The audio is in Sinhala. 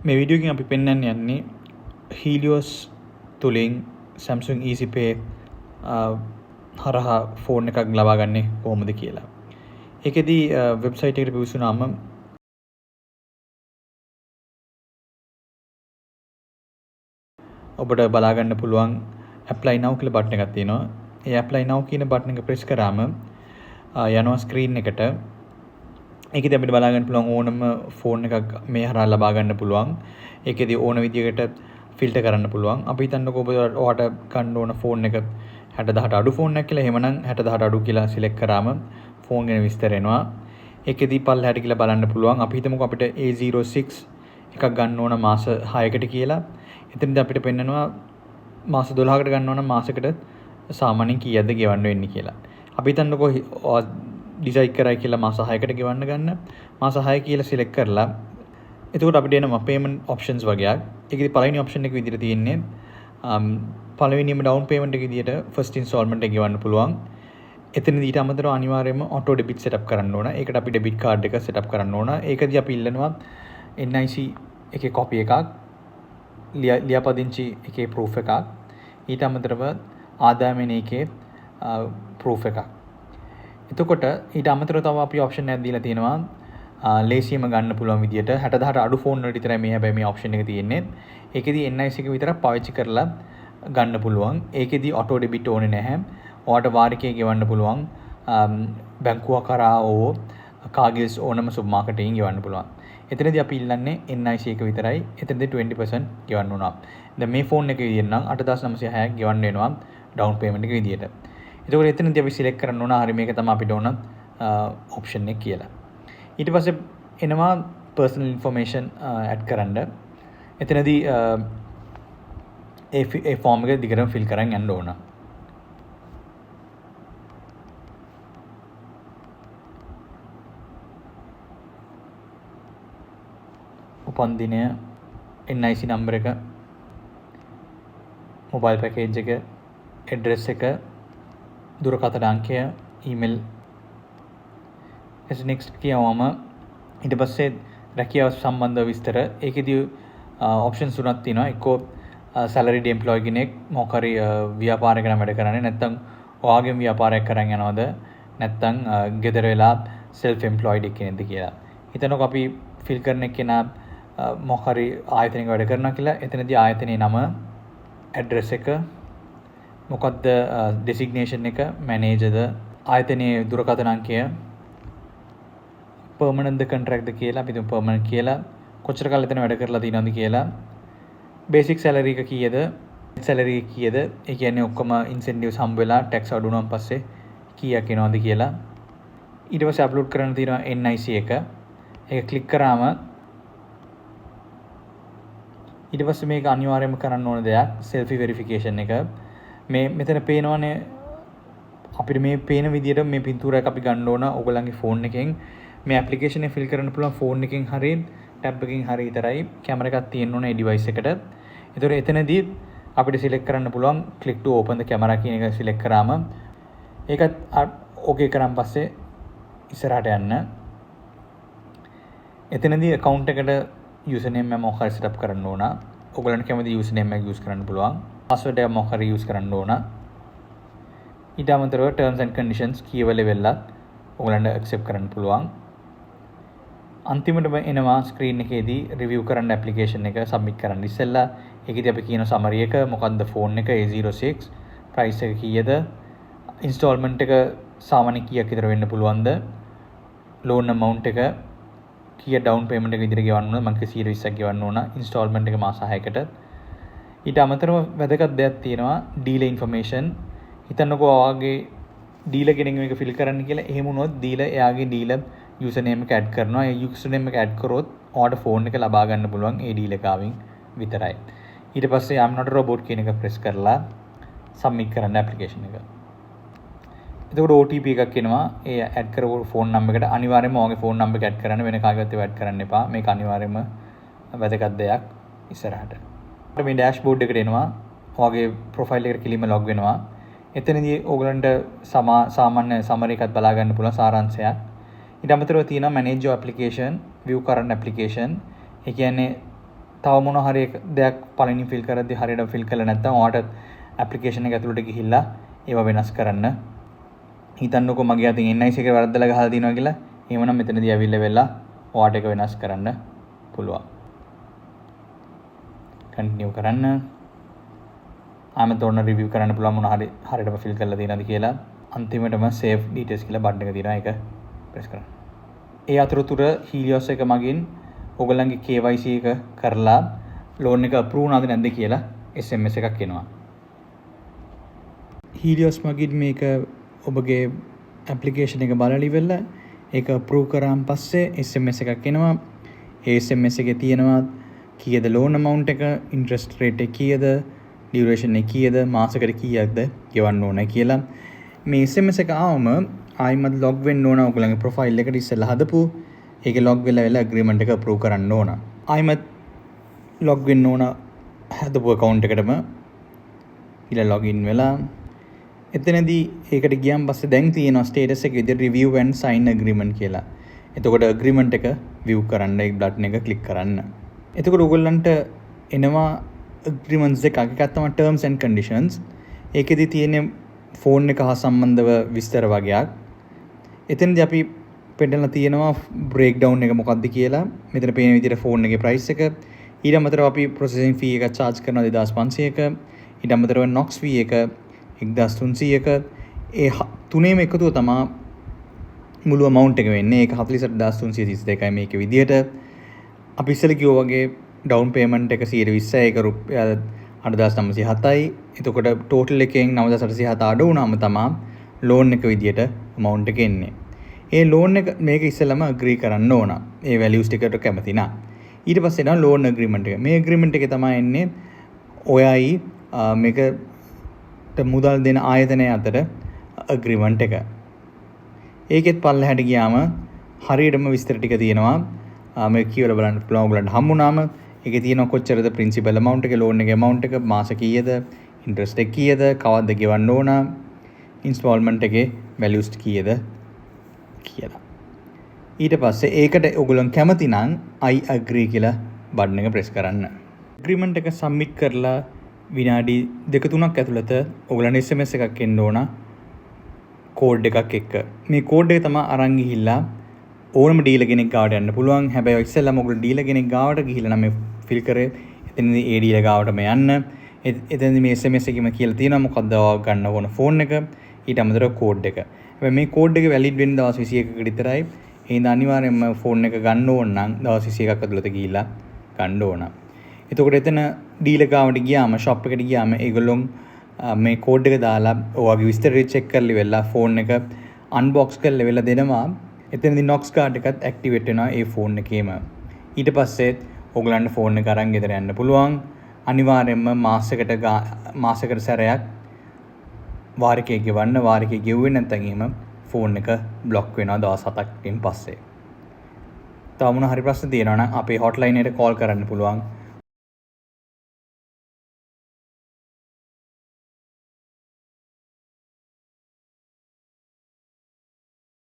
මේ වීඩියෝ එකෙන් අපි පෙන්වන්න යන්නේ Helios තුලින් Samsung Easy Pay හරහා ෆෝන් එකක් ලබා ගන්නේ කොහොමද කියලා. ඒකෙදි වෙබ්සයිට් එකට පිවිසුනාම ඔබට බලා ගන්න පුළුවන් apply now කියලා බටන් එකක් තියෙනවා. ඒ apply now කියන බටන් එක press කරාම යනවා screen එකට. ඒකෙදි අපිට බලා ගන්න පුළුවන් ඕනම ෆෝන් එකක් මේ හරහා ලබා ගන්න පුළුවන්. ඒකෙදි ඕන විදියකට ෆිල්ටර් කරන්න පුළුවන්. අපි හිතන්නකෝ ඔයාට ගන්න ඕන ෆෝන් එක 6018 අඩු ෆෝන් එකක් කියලා. එහෙමනම් 6018 අඩු කියලා සිලෙක්ට් කරාම ෆෝන් ගැන විස්තර එනවා. ඒකෙදි පල්ලහැට කියලා බලන්න පුළුවන්. අපි හිතමුකෝ අපිට A06 එකක් ගන්න ඕන මාස 6කට කියලා. එතනදී අපිට පෙන්නනවා මාස 12කට ගන්න ඕන මාසෙකට සාමාන්‍යයෙන් කීයක්ද ගෙවන්න වෙන්නේ කියලා. අපි හිතන්නකෝ ඩිසයිඩ් කරයි කියලා මාස 6කට ගෙවන්න ගන්න. මාස 6 කියලා සිලෙක්ට් කරලා එතකොට අපිට එනවා පේමන්ට් ඔප්ෂන්ස් වගේක්. ඒකෙදි පළවෙනි ඔප්ෂන් එක විදිහට තියෙන්නේ පළවෙනිම ඩවුන් පේමන්ට් එක විදිහට ෆස්ට් ඉන්ස්ටෝල්මන්ට් එක ගෙවන්න පුළුවන්. එතනදී ඊට අමතරව අනිවාර්යයෙන්ම ඔටෝ ඩෙබිට් සෙටප් කරන්න ඕන. ඒකට අපි ඩෙබිට් කාඩ් එක සෙටප් කරන්න ඕන. ඒකදී අපි ඉල්ලනවා NIC එකේ කොපි එකක්, ලියාපදිංචි එකේ ප්‍රූෆ් එකක්, ඊට අමතරව ආදායමෙන එකේ ප්‍රූෆ් එකක්. එතකොට ඊට අමතරව තව අපි ඔප්ෂන් එකක් දීලා තියෙනවා ලේසියෙන්ම ගන්න පුළුවන් විදියට 6018 අඩු ෆෝන් වලට විතරයි මේ හැබැයි මේ ඔප්ෂන් එක තියෙන්නේ. ඒකෙදි NIC එක විතරක් පාවිච්චි කරලා ගන්න පුළුවන්. ඒකෙදි ඔටෝ ඩෙබිට් ඕනේ නැහැ. ඔයාට වාරිකේ ගෙවන්න පුළුවන්. බැංකුව කරා ඕ කාගිල්ස් ඕනම සුපර් මාකට් එකකින් ගෙවන්න පුළුවන්. එතනදී අපි ඉල්ලන්නේ NIC එක විතරයි. එතනදී 20% ගෙවන්න උනා. දැන් මේ ෆෝන් එකේ විදියට නම් 8906ක් ගෙවන්න වෙනවා ඩවුන් පේමන්ට් එක විදියට. එතකොට එතනදී අපි සිලෙක්ට් කරන්න ඕන හරි මේක තමයි අපිට ඕන ඔප්ෂන් එක කියලා. ඊට පස්සේ එනවා personal information add කරන්න. එතනදී ඒ ෆෝම් එක දිගටම ෆිල් කරන් යන්න ඕන. උපන් දිනය, NIC නම්බර එක, මොබයිල් පැකේජ් එක, ඇඩ්‍රස් එක, දුරකථන අංකය, ඊමේල් next කියවම ඊට පස්සේ රැකියාව සම්බන්ධ විස්තර. ඒකෙදී ඔප්ෂන්ස් තුනක් තියෙනවා. එක්කෝ සැලරිඩ් එම්ප්ලොයි කෙනෙක් මොකක් හරි ව්‍යාපාරයක නම් වැඩ කරන්නේ, නැත්නම් ඔයාගෙන් ව්‍යාපාරයක් කරන් යනවද, නැත්නම් ගෙදර වෙලා self employed කෙනෙක්ද කියලා. හිතනකො අපි ෆිල් කරන කෙනා මොකක් හරි ආයතනයක වැඩ කරනවා කියලා. එතනදී ආයතනයේ නම, ඇඩ්‍රස් එක, මොකක්ද ඩෙසිග්නේෂන් එක, මැනේජර්ද, ආයතනයේ දුරකථන අංකය, පර්මනන්ට්ද කොන්ට්‍රැක්ට්ද කියලා අපි තුමු පර්මනන්ට් කියලා, කොච්චර කාලෙ එතන වැඩ කරලා තියෙනවද කියලා, බේසික් සැලරි එක කීයද, සැලරි එක කීයද, ඒ කියන්නේ ඔක්කොම ඉන්සෙන්ටිව්ස් හම්බ වෙලා ටැක්ස් අඩු වුණාන් පස්සේ කීයක් එනවද කියලා. ඊට පස්සේ අප්ලෝඩ් කරන්න තියෙනවා NIC එක. ඒක ක්ලික් කරාම ඊට පස්සේ මේක අනිවාර්යයෙන්ම කරන්න ඕන දෙයක් selfie verification එක. මේ මෙතන පේනවනේ අපිට මේ පේන විදියට මේ පින්තූරයක් අපි ගන්න ඕන ඔයගොල්ලන්ගේ ෆෝන් එකෙන්. මේ ඇප්ලිකේෂන් එක ෆිල් කරන්න පුළුවන් ෆෝන් එකෙන් හරි ටැබ් එකකින් හරි විතරයි. කැමරා එකක් තියෙන්න ඕන ඒ ඩිවයිස් එකට. ඒතකොට එතනදී අපිට සිලෙක්ට් කරන්න පුළුවන් click to open the camera කියන එක සිලෙක්ට් කරාම ඒකත් ඕකේ කරන් පස්සේ ඉස්සරහට යන්න. එතනදී account එකට username එක මොකක් හරි set up කරන්න ඕන. ඔයගොල්ලන්ට කැමති username එකක් use කරන්න පුළුවන්. password එක මොකක් හරි use කරන්න ඕන. ඊට අමතරව terms and conditions කීවල වෙලත් ඔයගොල්ලන්ට accept කරන්න පුළුවන්. අන්තිමටම එනවා ස්ක්‍රීන් එකේදී රිවිව් කරන්න ඇප්ලිකේෂන් එක සබ්මිට් කරන්න ඉස්සෙල්ලා ඒකෙදී අපි කියන සමරි එක මොකක්ද ෆෝන් එක A06 ප්‍රයිස් එක කීයද, ඉන්ස්ටෝල්මන්ට් එක සාමාන්‍ය කීයක් විතර වෙන්න පුළුවන්ද, ලෝන් amount එක කීය ඩවුන් පේමන්ට් එක විදිහට ගෙවන්න ඕන, මං 120ක් ගෙවන්න ඕන, ඉන්ස්ටෝල්මන්ට් එක මාස 6කට. ඊට අමතරව වැදගත් දෙයක් තියෙනවා ඩීලර් ඉන්ෆර්මේෂන්. හිතන්නකෝ ඔයාගේ ඩීලර් කෙනෙක් මේක ෆිල් කරන්න කියලා. එහෙම වුණොත් ඩීලර් එයාගේ ඩීලර් username එක add කරනවා. ඒ username එක add කරොත් ඔයාට ෆෝන් එක ලබා ගන්න පුළුවන් ඒ ඩීලර් කාවින් විතරයි. ඊට පස්සේ I'm not a robot කියන එක press කරලා submit කරන්න application එක. එතකොට OTP එකක් එනවා. ඒ add කරපු ෆෝන් නම්බර් එකට අනිවාර්යයෙන්ම ඔයාගේ ෆෝන් නම්බර් එක add කරන්න, වෙන කාගේවත් ඒව add කරන්න එපා. මේක අනිවාර්යයෙන්ම වැදගත් දෙයක් ඉස්සරහට. මේ dashboard එකට එනවා. ඔයාගේ profile එකට කිලිම log වෙනවා. එතනදී ඕගලන්ට සාමාන්‍ය සමරි එකක් බලා ගන්න පුළුවන් සාරාංශයක්. ඊට අමතරව තියෙනවා manage your application, view current application. ඒ කියන්නේ තව මොන හරි දෙයක් පළවෙනි ෆිල් කරද්දී හරියට ෆිල් කරලා නැත්නම් ඔයාලට ඇප්ලිකේෂන් එක ඇතුළට ගිහිල්ලා ඒවා වෙනස් කරන්න. හිතන්නකෝ මගේ අතින් NIC එක වරද්දලා ගහලා තියෙනවා කියලා. එහෙමනම් මෙතනදී ඇවිල්ලා වෙලා ඔයාලට ඒක වෙනස් කරන්න පුළුවන්. කන්ටිනියු කරන්න. ආයෙත් ඔන්න රිවිව් කරන්න පුළුවන් මොන හරි හරියටම ෆිල් කරලා තියෙනවද කියලා. අන්තිමටම save details කියලා බටන් එක තියෙනවා. ඒක ප්‍රෙස් කරන්න. ඒ අතරතුර Helios එක මගින් ඔයගොල්ලන්ගේ KYC එක කරලා ලෝන් එක අප්‍රූව් වුණාද නැද්ද කියලා SMS එකක් එනවා. Helios මගින් මේක ඔබගේ ඇප්ලිකේෂන් එක බලලා ඉවරලා ඒක අප්‍රූව් කරාන් පස්සේ SMS එකක් එනවා. ඒ SMS එකේ තියෙනවා කීයද ලෝන් amount එක, interest rate එක කීයද, duration එක කීයද, මාසෙකට කීයක්ද ගෙවන්න ඕන කියලා. මේ SMS එක ආවම ආයිමත් log වෙන්න ඕන ඔයගොල්ලන්ගේ profile එකට ඉස්සෙල්ලා හදපු. ඒකේ log වෙලා agreement එක approve කරන්න ඕන. ආයිමත් log වෙන්න ඕන හදපු account එකටම. ඊළඟ login වෙලා එතනදී ඒකට ගියන් පස්සේ දැන් තියෙනවා status එක විදිහට review and sign agreement කියලා. එතකොට agreement එක view කරන්න ඒ button එක click කරන්න. එතකොට ඔයගොල්ලන්ට එනවා agreements දෙකක්. එකක් තමයි terms and conditions. ඒකෙදි තියෙන phone එක හා සම්බන්ධව විස්තර වගේක්. එතනදී අපි පෙන්නලා තියෙනවා breakdown එක මොකක්ද කියලා. මෙතන පේන විදිහට phone එකේ price එක. ඊට අමතරව අපි processing fee එක charge කරනවා 2500ක. ඊට අමතරව NOx fee එක 1300ක. ඒ තුනේම එකතුව තමයි මුළු amount එක වෙන්නේ. ඒක 48332යි මේකේ විදිහට. අපි ඉස්සෙල්ලා කිව්වා වගේ down payment එක 120යි. ඒක රුපියල් 8907යි. එතකොට total එකෙන් 9807 අඩු වුණාම තමයි loan එක විදිහට amount එක එන්නේ. ඒ loan එක මේක ඉස්සෙල්ලාම agree කරන්න ඕන. ඒ values ටිකට කැමති නා. ඊට පස්සේ එනවා loan agreement එක. මේ agreement එකේ තමයි එන්නේ ඔයයි මේකට මුදල් දෙන ආයතනය අතර agreement එක. ඒකෙත් පල්ලෙහාට ගියාම හරියටම විස්තර ටික තියෙනවා. මේක කියවලා බලන්න පුළුවන් ඔයගලන්ට හම්බුනාම. ඒකේ තියෙනවා කොච්චරද principal amount එක, loan එකේ amount එක, මාස කීයද, interest එක කීයද, කවද්ද ගෙවන්න ඕන, installment එකේ values කීයද කියලා. ඊට පස්සේ ඒකට ඔයගොල්ලන් කැමති නම් I agree කියලා බටන් එක press කරන්න. agreement එක submit කරලා විනාඩි 2-3ක් ඇතුළත ඔයගොල්ලන්ට SMS එකක් එන්න ඕන කෝඩ් එකක් එක්ක. මේ කෝඩ් එක තමයි අරන් ගිහිල්ලා ඕනම ඩීලර් කෙනෙක් ගාවට යන්න පුළුවන්. හැබැයි ඉස්සෙල්ලාම ඔයගොල්ලෝ ඩීලර් කෙනෙක් ගාවට ගිහිල්ලා නම් මේ ෆිල් කරේ. එතනදී ඒ ඩීලර් ගාවටම යන්න. එතනදී මේ SMS එකෙම කියලා තියෙනවා මොකක්ද ගන්න ඕන ෆෝන් එක. ඊට අමතරව කෝඩ් එක. හැබැයි මේ කෝඩ් එක වැලිඩ් වෙන්න දවස් 21කට විතරයි. ඒ හින්දා අනිවාර්යයෙන්ම ෆෝන් එක ගන්න ඕන නම් දවස් 21ක් ඇතුළත ගිහිල්ලා ගන්න ඕන. එතකොට එතන ඩීලර් ගාවට ගියාම ෂොප් එකට ගියාම ඒගොල්ලෝ මේ කෝඩ් එක දාලා ඔයාගේ විස්තර චෙක් කරලා ඉවරලා ෆෝන් එක අන්බොක්ස් කරලා ඉවරලා දෙනවා. එතනදී NOx card එකත් ඇක්ටිවේට් වෙනවා ඒ ෆෝන් එකේම. ඊට පස්සේ ඔයගලන්ට ෆෝන් එක අරන් ගෙදර යන්න පුළුවන්. අනිවාර්යයෙන්ම මාසයකට සැරයක් වාරිකේ ගෙවන්න. වාරිකේ ගෙවුවේ නැත්නම් එහෙම ෆෝන් එක බ්ලොක් වෙනවා දවස් 7කින් පස්සේ. තව මොන හරි ප්‍රශ්න තියෙනවා නම් අපේ හොට්ලයින් එකට කෝල් කරන්න පුළුවන්.